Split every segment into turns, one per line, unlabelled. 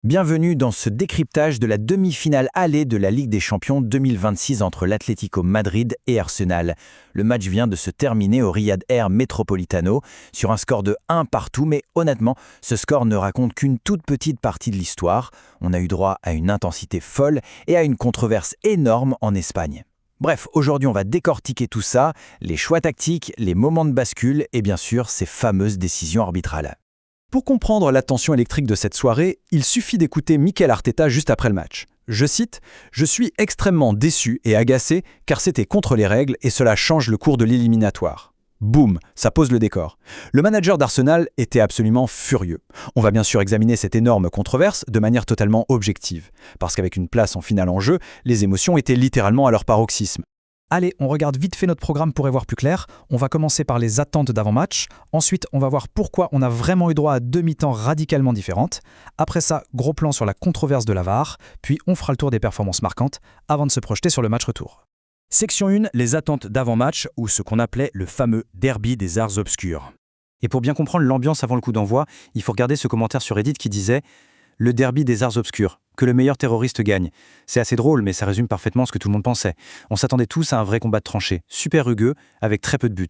Bienvenue dans ce décryptage de la demi-finale aller de la Ligue des Champions 2026 entre l'Atlético Madrid et Arsenal. Le match vient de se terminer au Riyad Air Metropolitano sur un score de 1 partout, mais honnêtement, ce score ne raconte qu'une toute petite partie de l'histoire. On a eu droit à une intensité folle et à une controverse énorme en Espagne. Bref, aujourd'hui on va décortiquer tout ça, les choix tactiques, les moments de bascule et bien sûr ces fameuses décisions arbitrales.
Pour comprendre la tension électrique de cette soirée, il suffit d'écouter Mikel Arteta juste après le match. Je cite « Je suis extrêmement déçu et agacé car c'était contre les règles et cela change le cours de l'éliminatoire. » Boum, ça pose le décor. Le manager d'Arsenal était absolument furieux. On va bien sûr examiner cette énorme controverse de manière totalement objective, parce qu'avec une place en finale en jeu, les émotions étaient littéralement à leur paroxysme.
Allez, on regarde vite fait notre programme pour y voir plus clair. On va commencer par les attentes d'avant-match. Ensuite, on va voir pourquoi on a vraiment eu droit à deux mi-temps radicalement différentes. Après ça, gros plan sur la controverse de la VAR. Puis on fera le tour des performances marquantes avant de se projeter sur le match retour.
Section 1, les attentes d'avant-match, ou ce qu'on appelait le fameux derby des arts obscurs. Et pour bien comprendre l'ambiance avant le coup d'envoi, il faut regarder ce commentaire sur Reddit qui disait « Le derby des arts obscurs, que le meilleur terroriste gagne ». C'est assez drôle, mais ça résume parfaitement ce que tout le monde pensait. On s'attendait tous à un vrai combat de tranchées, super rugueux, avec très peu de buts.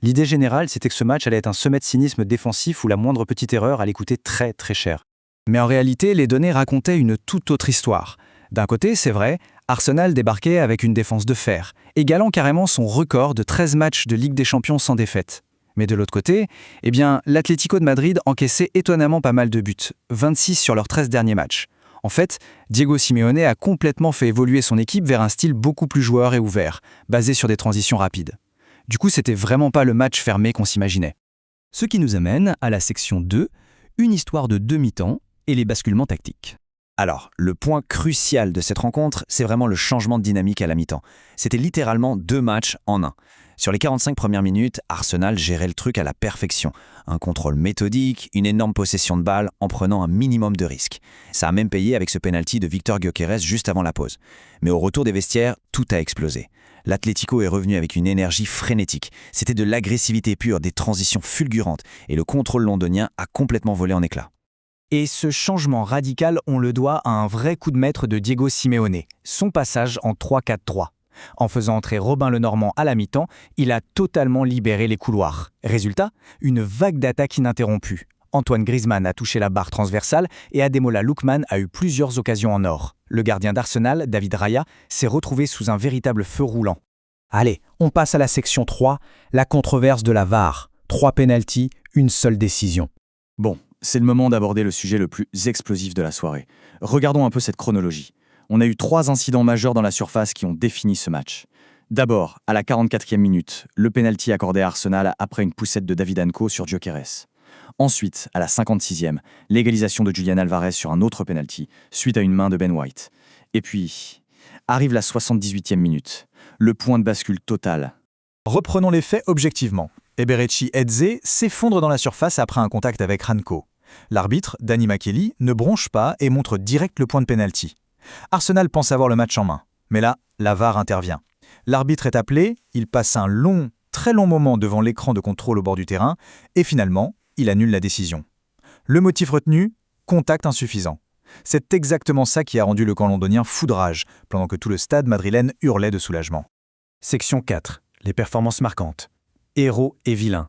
L'idée générale, c'était que ce match allait être un sommet de cynisme défensif où la moindre petite erreur allait coûter très très cher.
Mais en réalité, les données racontaient une toute autre histoire. D'un côté, c'est vrai, Arsenal débarquait avec une défense de fer, égalant carrément son record de 13 matchs de Ligue des Champions sans défaite. Mais de l'autre côté, l'Atlético de Madrid encaissait étonnamment pas mal de buts, 26 sur leurs 13 derniers matchs. En fait, Diego Simeone a complètement fait évoluer son équipe vers un style beaucoup plus joueur et ouvert, basé sur des transitions rapides. Du coup, c'était vraiment pas le match fermé qu'on s'imaginait.
Ce qui nous amène à la section 2, une histoire de demi-temps et les basculements tactiques.
Alors, le point crucial de cette rencontre, c'est vraiment le changement de dynamique à la mi-temps. C'était littéralement 2 matchs en un. Sur les 45 premières minutes, Arsenal gérait le truc à la perfection. Un contrôle méthodique, une énorme possession de balle en prenant un minimum de risques. Ça a même payé avec ce penalty de Victor Gyökeres juste avant la pause. Mais au retour des vestiaires, tout a explosé. L'Atlético est revenu avec une énergie frénétique. C'était de l'agressivité pure, des transitions fulgurantes, et le contrôle londonien a complètement volé en éclats.
Et ce changement radical, on le doit à un vrai coup de maître de Diego Simeone, son passage en 3-4-3. En faisant entrer Robin Lenormand à la mi-temps, il a totalement libéré les couloirs. Résultat, une vague d'attaques ininterrompue. Antoine Griezmann a touché la barre transversale et Ademola Lookman a eu plusieurs occasions en or. Le gardien d'Arsenal, David Raya, s'est retrouvé sous un véritable feu roulant.
Allez, on passe à la section 3, la controverse de la VAR. 3 pénaltys, une seule décision.
Bon, c'est le moment d'aborder le sujet le plus explosif de la soirée. Regardons un peu cette chronologie. On a eu 3 incidents majeurs dans la surface qui ont défini ce match. D'abord, à la 44e minute, le pénalty accordé à Arsenal après une poussette de David Anco sur Gyökeres. Ensuite, à la 56e, l'égalisation de Julian Alvarez sur un autre pénalty, suite à une main de Ben White. Et puis, arrive la 78e minute, le point de bascule total.
Reprenons les faits objectivement. Eberechi Eze s'effondre dans la surface après un contact avec Ranko. L'arbitre, Danny McKelly, ne bronche pas et montre direct le point de pénalty. Arsenal pense avoir le match en main, mais là, la VAR intervient. L'arbitre est appelé, il passe un long, très long moment devant l'écran de contrôle au bord du terrain, et finalement, il annule la décision. Le motif retenu, contact insuffisant. C'est exactement ça qui a rendu le camp londonien fou de rage, pendant que tout le stade madrilène hurlait de soulagement.
Section 4, les performances marquantes. Héros et vilains.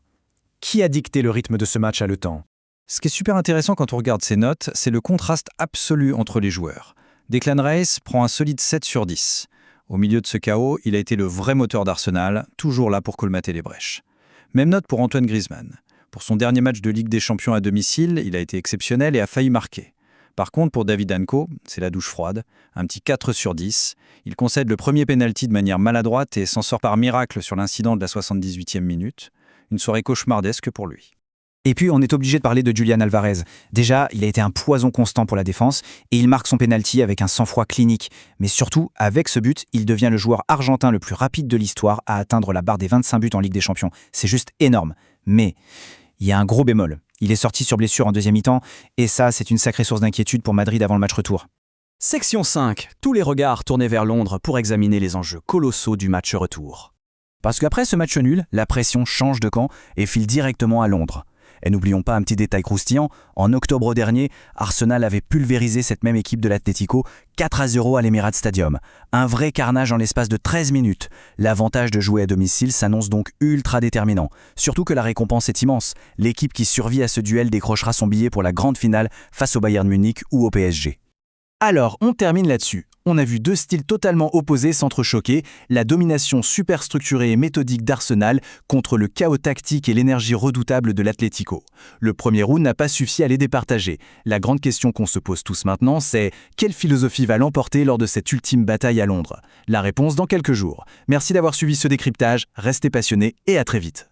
Qui a dicté le rythme de ce match à Le Temps ? Ce qui est super intéressant quand on regarde ces notes, c'est le contraste absolu entre les joueurs. Declan Rice prend un solide 7 sur 10. Au milieu de ce chaos, il a été le vrai moteur d'Arsenal, toujours là pour colmater les brèches. Même note pour Antoine Griezmann. Pour son dernier match de Ligue des Champions à domicile, il a été exceptionnel et a failli marquer. Par contre, pour David Anco, c'est la douche froide, un petit 4 sur 10. Il concède le premier pénalty de manière maladroite et s'en sort par miracle sur l'incident de la 78e minute. Une soirée cauchemardesque pour lui.
Et puis, on est obligé de parler de Julian Alvarez. Déjà, il a été un poison constant pour la défense et il marque son pénalty avec un sang-froid clinique. Mais surtout, avec ce but, il devient le joueur argentin le plus rapide de l'histoire à atteindre la barre des 25 buts en Ligue des Champions. C'est juste énorme. Mais il y a un gros bémol. Il est sorti sur blessure en deuxième mi-temps et ça, c'est une sacrée source d'inquiétude pour Madrid avant le match retour.
Section 5, tous les regards tournés vers Londres pour examiner les enjeux colossaux du match retour.
Parce qu'après ce match nul, la pression change de camp et file directement à Londres.
Et n'oublions pas un petit détail croustillant, en octobre dernier, Arsenal avait pulvérisé cette même équipe de l'Atlético 4-0 à l'Emirates Stadium. Un vrai carnage en l'espace de 13 minutes. L'avantage de jouer à domicile s'annonce donc ultra déterminant. Surtout que la récompense est immense. L'équipe qui survit à ce duel décrochera son billet pour la grande finale face au Bayern Munich ou au PSG.
Alors, on termine là-dessus. On a vu deux styles totalement opposés s'entrechoquer, la domination super structurée et méthodique d'Arsenal contre le chaos tactique et l'énergie redoutable de l'Atlético. Le premier round n'a pas suffi à les départager. La grande question qu'on se pose tous maintenant, c'est quelle philosophie va l'emporter lors de cette ultime bataille à Londres? La réponse dans quelques jours. Merci d'avoir suivi ce décryptage, restez passionnés et à très vite.